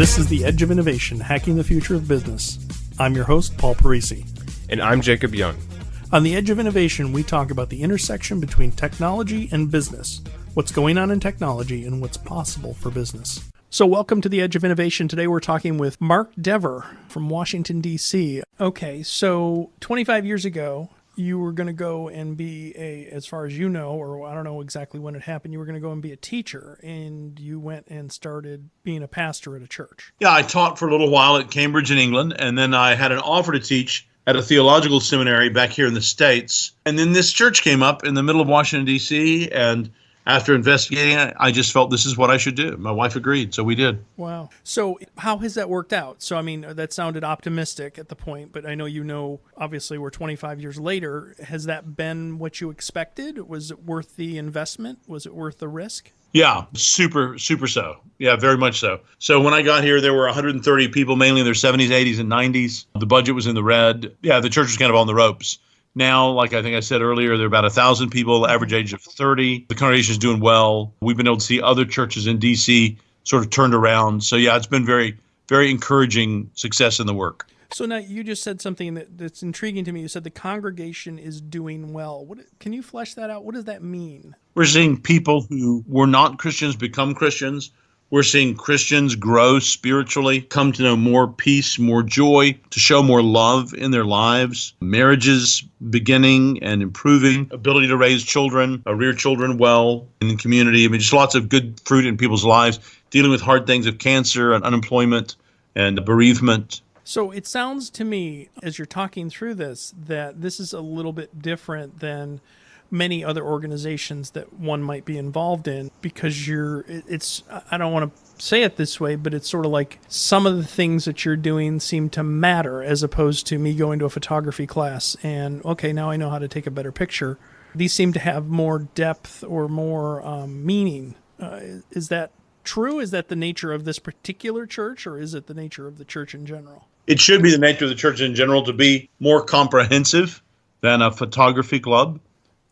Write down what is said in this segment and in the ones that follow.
This is The Edge of Innovation, Hacking the Future of Business. I'm your host, Paul Parisi. And I'm Jacob Young. On The Edge of Innovation, we talk about the intersection between technology and business, what's going on in technology, and what's possible for business. So welcome to The Edge of Innovation. Today we're talking with Mark Dever from Washington, D.C. Okay, so 25 years ago, you were going to go and be as far as you know, or I don't know exactly when it happened, you were going to go and be a teacher, and you went and started being a pastor at a church. Yeah, I taught for a little while at Cambridge in England, and then I had an offer to teach at a theological seminary back here in the States. And then this church came up in the middle of Washington, D.C., and after investigating it, I just felt this is what I should do. My wife agreed, so we did. Wow. So how has that worked out? So, I mean, that sounded optimistic at the point, but I know, obviously we're 25 years later. Has that been what you expected? Was it worth the investment? Was it worth the risk? Yeah, super so. Yeah, very much so. So when I got here, there were 130 people, mainly in their 70s, 80s, and 90s. The budget was in the red. Yeah, the church was kind of on the ropes. Now, like I think I said earlier, there are about 1,000 people, average age of 30. The congregation is doing well. We've been able to see other churches in D.C. sort of turned around. So, yeah, it's been very, very encouraging success in the work. So now you just said something that's intriguing to me. You said the congregation is doing well. Can you flesh that out? What does that mean? We're seeing people who were not Christians become Christians. We're seeing Christians grow spiritually, come to know more peace, more joy, to show more love in their lives, marriages beginning and improving, ability to raise children, rear children well in the community. I mean, just lots of good fruit in people's lives, dealing with hard things of cancer and unemployment and bereavement. So it sounds to me, as you're talking through this, that this is a little bit different than many other organizations that one might be involved in, because I don't want to say it this way, but it's sort of like some of the things that you're doing seem to matter, as opposed to me going to a photography class and, okay, now I know how to take a better picture. These seem to have more depth or more meaning. Is that true? Is that the nature of this particular church, or is it the nature of the church in general? It should be the nature of the church in general to be more comprehensive than a photography club.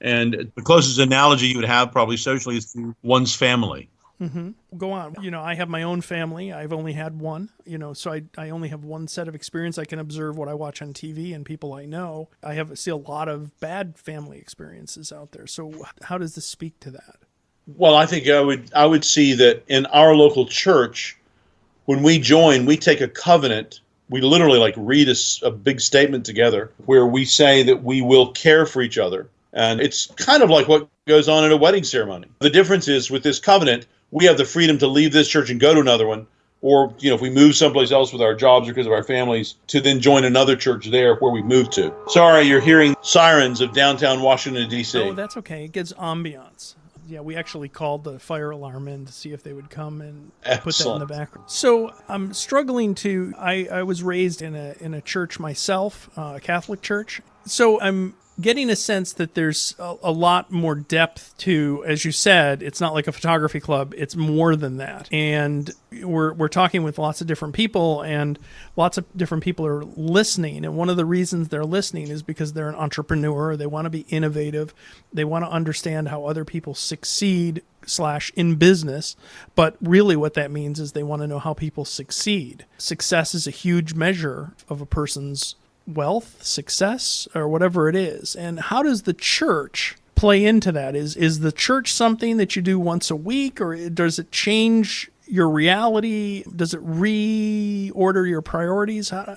And the closest analogy you would have probably socially is to one's family. Mm-hmm. Go on. I have my own family. I've only had one, so I only have one set of experience. I can observe what I watch on TV and people I know. I see a lot of bad family experiences out there. So how does this speak to that? Well, I think I would see that in our local church, when we join, we take a covenant. We literally read a big statement together where we say that we will care for each other. And it's kind of like what goes on at a wedding ceremony. The difference is with this covenant, we have the freedom to leave this church and go to another one. Or, if we move someplace else with our jobs or because of our families, to then join another church there where we moved to. Sorry, you're hearing sirens of downtown Washington, D.C. Oh, that's okay. It gives ambiance. Yeah, we actually called the fire alarm in to see if they would come and put that in the background. So I'm struggling I was raised in a church myself, a Catholic church. So I'm getting a sense that there's a lot more depth to, as you said, it's not like a photography club, it's more than that. And we're talking with lots of different people, and lots of different people are listening. And one of the reasons they're listening is because they're an entrepreneur, they want to be innovative, they want to understand how other people succeed / in business. But really what that means is they want to know how people succeed. Success is a huge measure of a person's wealth, success, or whatever it is. And how does the church play into that? Is the church something that you do once a week, or does it change your reality? Does it reorder your priorities? How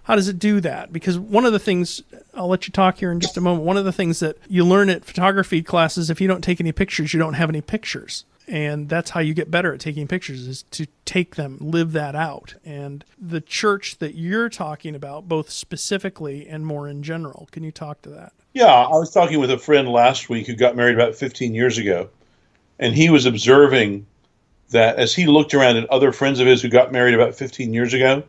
does it do that? Because one of the things, I'll let you talk here in just a moment, one of the things that you learn at photography classes, if you don't take any pictures, you don't have any pictures. And that's how you get better at taking pictures, is to take them, live that out. And the church that you're talking about, both specifically and more in general, can you talk to that? Yeah, I was talking with a friend last week who got married about 15 years ago. And he was observing that as he looked around at other friends of his who got married about 15 years ago,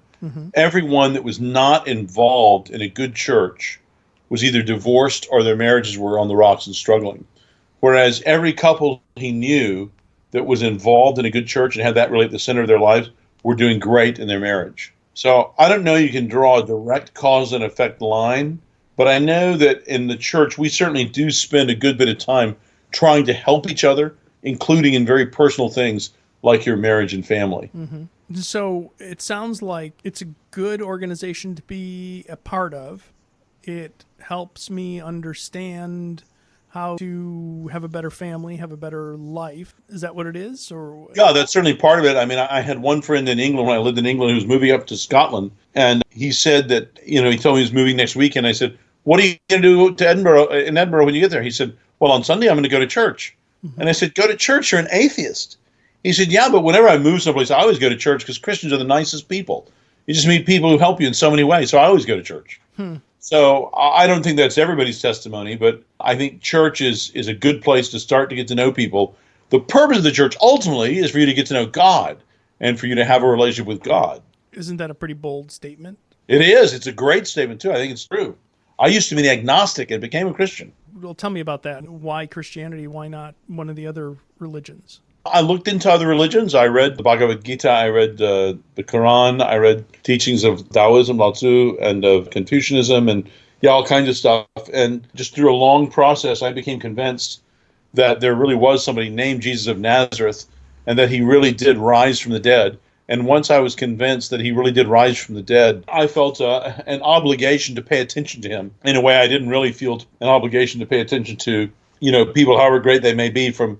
everyone that was not involved in a good church was either divorced or their marriages were on the rocks and struggling. Whereas every couple he knew that was involved in a good church and had that really at the center of their lives were doing great in their marriage. So I don't know you can draw a direct cause and effect line, but I know that in the church we certainly do spend a good bit of time trying to help each other, including in very personal things like your marriage and family. So it sounds like it's a good organization to be a part of. It helps me understand how to have a better family, have a better life. Is that what it is? Or Yeah, that's certainly part of it. I mean, I had one friend in England when I lived in England who was moving up to Scotland, and he said that, he told me he was moving next week, and I said, "What are you going to do to Edinburgh when you get there?" He said, "Well, on Sunday I'm going to go to church." And I said, "Go to church? You're an atheist." He said, "Yeah, but whenever I move someplace, I always go to church because Christians are the nicest people. You just meet people who help you in so many ways, so I always go to church." So I don't think that's everybody's testimony, but I think church is a good place to start to get to know people. The purpose of the church ultimately is for you to get to know God and for you to have a relationship with God. Isn't that a pretty bold statement? It is. It's a great statement, too. I think it's true. I used to be an agnostic and became a Christian. Well, tell me about that. Why Christianity? Why not one of the other religions? I looked into other religions. I read the Bhagavad Gita. I read the Quran. I read teachings of Taoism, Lao Tzu, and of Confucianism, and all kinds of stuff. And just through a long process, I became convinced that there really was somebody named Jesus of Nazareth and that he really did rise from the dead. And once I was convinced that he really did rise from the dead, I felt an obligation to pay attention to him in a way I didn't really feel an obligation to pay attention to, people, however great they may be, from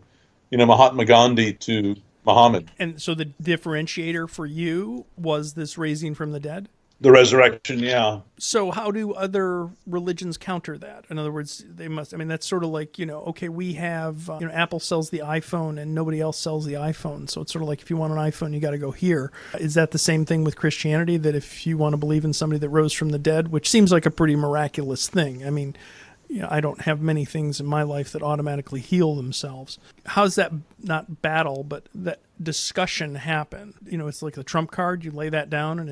Mahatma Gandhi to Muhammad. And so the differentiator for you was this raising from the dead? The resurrection, yeah. So how do other religions counter that? In other words, that's sort of like, okay, we have, Apple sells the iPhone and nobody else sells the iPhone. So it's sort of like if you want an iPhone, you got to go here. Is that the same thing with Christianity, that if you want to believe in somebody that rose from the dead, which seems like a pretty miraculous thing? I mean, I don't have many things in my life that automatically heal themselves. How's that, not battle, but that discussion happen? It's like the trump card. You lay that down and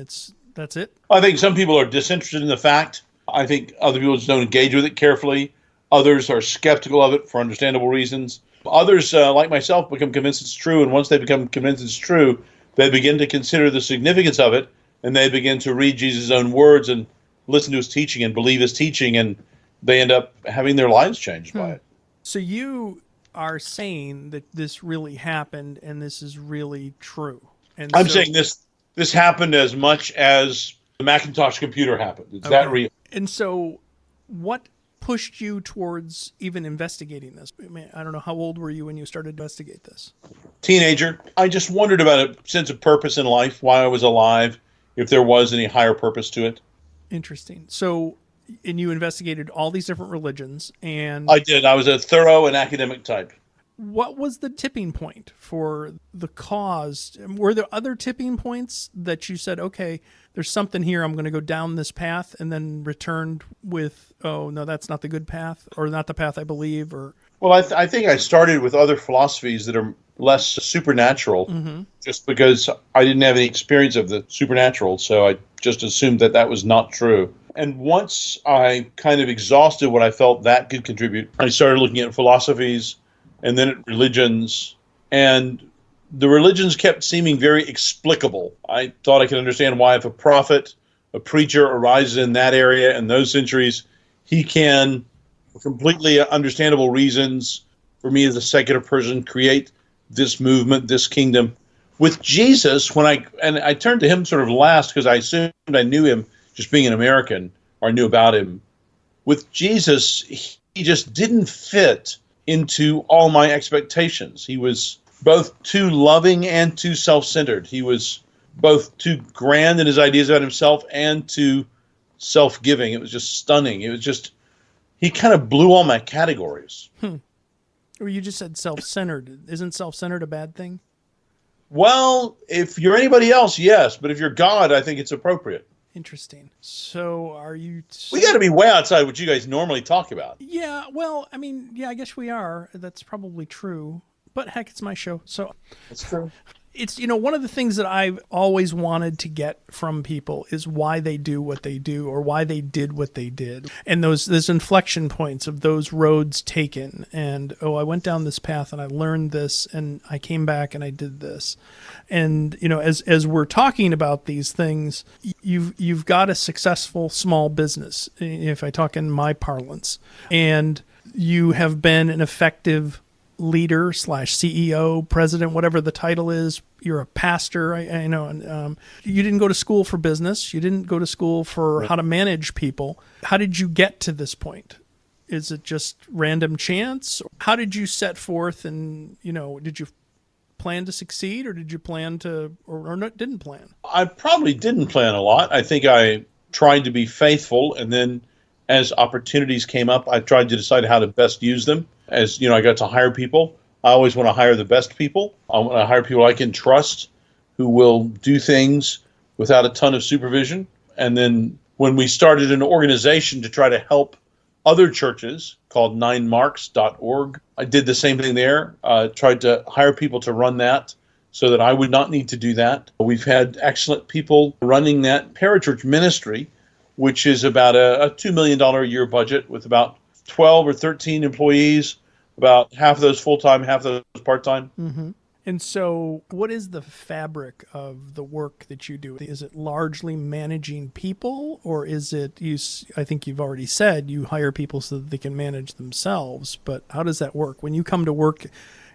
that's it? I think some people are disinterested in the fact. I think other people just don't engage with it carefully. Others are skeptical of it for understandable reasons. Others, like myself, become convinced it's true. And once they become convinced it's true, they begin to consider the significance of it. And they begin to read Jesus' own words and listen to his teaching and believe his teaching. And they end up having their lives changed by it. So you are saying that this really happened and this is really true. And I'm saying this happened as much as the Macintosh computer happened. It's that real. And so what pushed you towards even investigating this? I mean, I don't know, how old were you when you started to investigate this? Teenager. I just wondered about a sense of purpose in life, why I was alive, if there was any higher purpose to it. Interesting. So, and you investigated all these different religions, and I did. I was a thorough and academic type. What was the tipping point for the cause? Were there other tipping points that you said, okay, there's something here, I'm going to go down this path, and then returned with, oh, no, that's not the good path, or not the path I believe? Or Well, I think I started with other philosophies that are less supernatural, just because I didn't have any experience of the supernatural, so I just assumed that was not true. And once I kind of exhausted what I felt that could contribute, I started looking at philosophies and then at religions. And the religions kept seeming very explicable. I thought I could understand why, if a prophet, a preacher arises in that area in those centuries, he can, for completely understandable reasons, for me as a secular person, create this movement, this kingdom. With Jesus, I turned to him sort of last because I assumed I knew him just being an American, or I knew about him. With Jesus, he just didn't fit into all my expectations. He was both too loving and too self-centered. He was both too grand in his ideas about himself and too self-giving. It was just stunning. It was just, he kind of blew all my categories. Or you just said self-centered. Isn't self-centered a bad thing? Well, if you're anybody else, yes. But if you're God, I think it's appropriate. Interesting. So are you... We got to be way outside what you guys normally talk about. Yeah, well, I mean, yeah, I guess we are. That's probably true. But heck, it's my show. So That's true. It's, one of the things that I've always wanted to get from people is why they do what they do, or why they did what they did. And those inflection points of those roads taken, and, oh, I went down this path and I learned this and I came back and I did this. And, as we're talking about these things, you've got a successful small business, if I talk in my parlance, and you have been an effective leader / CEO, president, whatever the title is. You're a pastor, I know. And you didn't go to school for business. You didn't go to school for how to manage people. How did you get to this point? Is it just random chance? How did you set forth and, did you plan to succeed, or did you plan to, or not, didn't plan? I probably didn't plan a lot. I think I tried to be faithful, and then as opportunities came up, I tried to decide how to best use them. As I got to hire people. I always want to hire the best people. I want to hire people I can trust, who will do things without a ton of supervision. And then when we started an organization to try to help other churches called 9marks.org, I did the same thing there. Tried to hire people to run that so that I would not need to do that. We've had excellent people running that parachurch ministry, which is about a $2 million a year budget with about 12 or 13 employees, about half of those full-time, half of those part-time. Mm-hmm. And so what is the fabric of the work that you do? Is it largely managing people, or is it, I think you've already said, you hire people so that they can manage themselves, but how does that work? When you come to work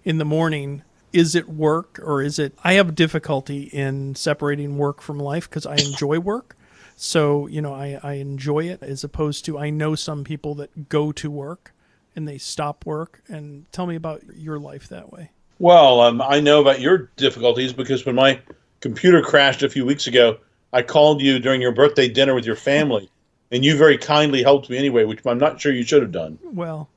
in the morning, is it work, or is it, I have difficulty in separating work from life because I enjoy work. So, I enjoy it, as opposed to, I know some people that go to work and they stop work. And tell me about your life that way. Well, I know about your difficulties because when my computer crashed a few weeks ago, I called you during your birthday dinner with your family, and you very kindly helped me anyway, which I'm not sure you should have done. Well,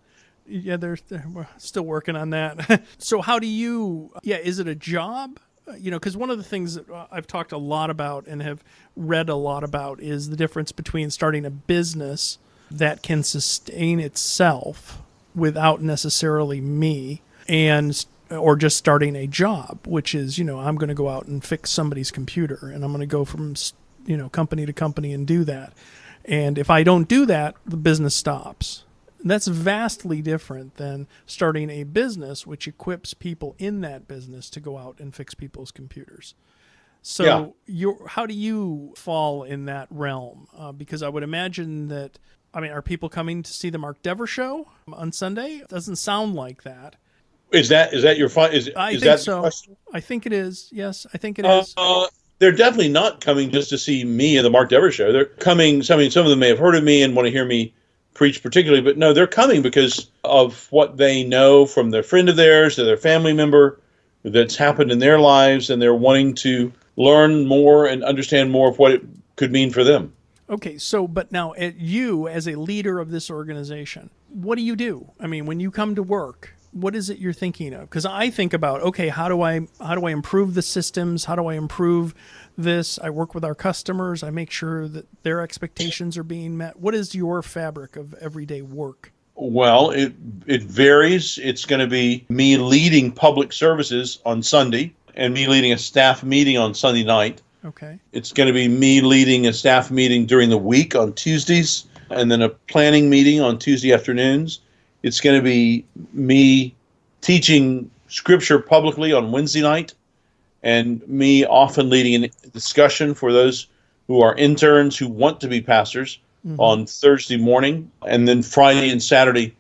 yeah, we're still working on that. So how do you, is it a job? Because one of the things that I've talked a lot about and have read a lot about is the difference between starting a business that can sustain itself without necessarily me, or just starting a job, which is, I'm going to go out and fix somebody's computer, and I'm going to go from, company to company and do that. And if I don't do that, the business stops. That's vastly different than starting a business which equips people in that business to go out and fix people's computers. So how do you fall in that realm? Because I would imagine that, are people coming to see the Mark Dever show on Sunday? It doesn't sound like that. Is that your fun? I think so. I think it is. Yes, I think it is. They're definitely not coming just to see me and the Mark Dever show. They're coming. Some of them may have heard of me and want to hear me preach particularly, but no, they're coming because of what they know from their friend of theirs or their family member that's happened in their lives, and they're wanting to learn more and understand more of what it could mean for them. Okay, so, but now you as a leader of this organization, what do you do? When you come to work, what is it you're thinking of? Because I think about, okay, how do I improve the systems? How do I improve this? I work with our customers. I make sure that their expectations are being met. What is your fabric of everyday work? Well, it varies. It's going to be me leading public services on Sunday and me leading a staff meeting on Sunday night. Okay. It's going to be me leading a staff meeting during the week on Tuesdays, and then a planning meeting on Tuesday afternoons. It's going to be me teaching scripture publicly on Wednesday night, and me often leading a discussion for those who are interns who want to be pastors on Thursday morning, and then Friday and Saturday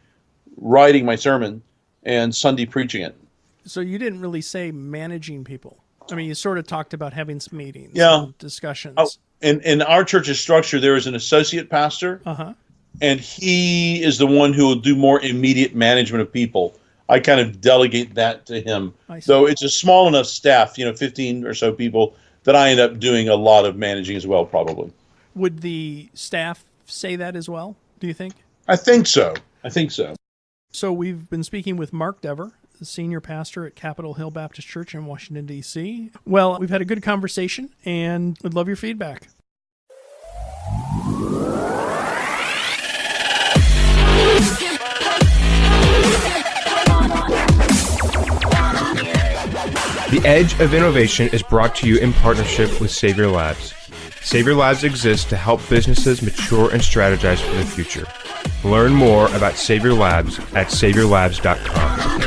writing my sermon and Sunday preaching it. So you didn't really say managing people. You sort of talked about having some meetings and discussions. Oh, in our church's structure, there is an associate pastor. Uh-huh. And he is the one who will do more immediate management of people. I kind of delegate that to him. So it's a small enough staff, 15 or so people, that I end up doing a lot of managing as well, probably. Would the staff say that as well, do you think? I think so. So we've been speaking with Mark Dever, the senior pastor at Capitol Hill Baptist Church in Washington, D.C. Well, we've had a good conversation, and we'd love your feedback. The Edge of Innovation is brought to you in partnership with Savior Labs. Savior Labs exists to help businesses mature and strategize for the future. Learn more about Savior Labs at saviorlabs.com.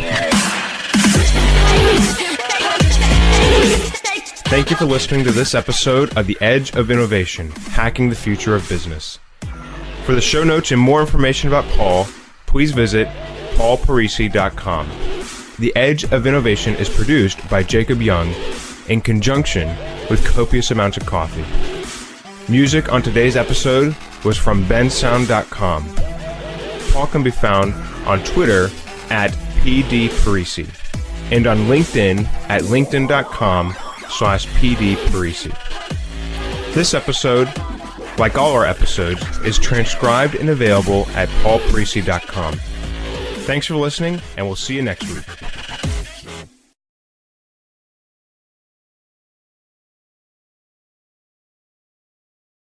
Thank you for listening to this episode of The Edge of Innovation, Hacking the Future of Business. For the show notes and more information about Paul, please visit paulparisi.com. The Edge of Innovation is produced by Jacob Young in conjunction with copious amounts of coffee. Music on today's episode was from bensound.com. Paul can be found on Twitter at PDParisi and on LinkedIn at linkedin.com/PDParisi. This episode, like all our episodes, is transcribed and available at paulparisi.com. Thanks for listening, and we'll see you next week.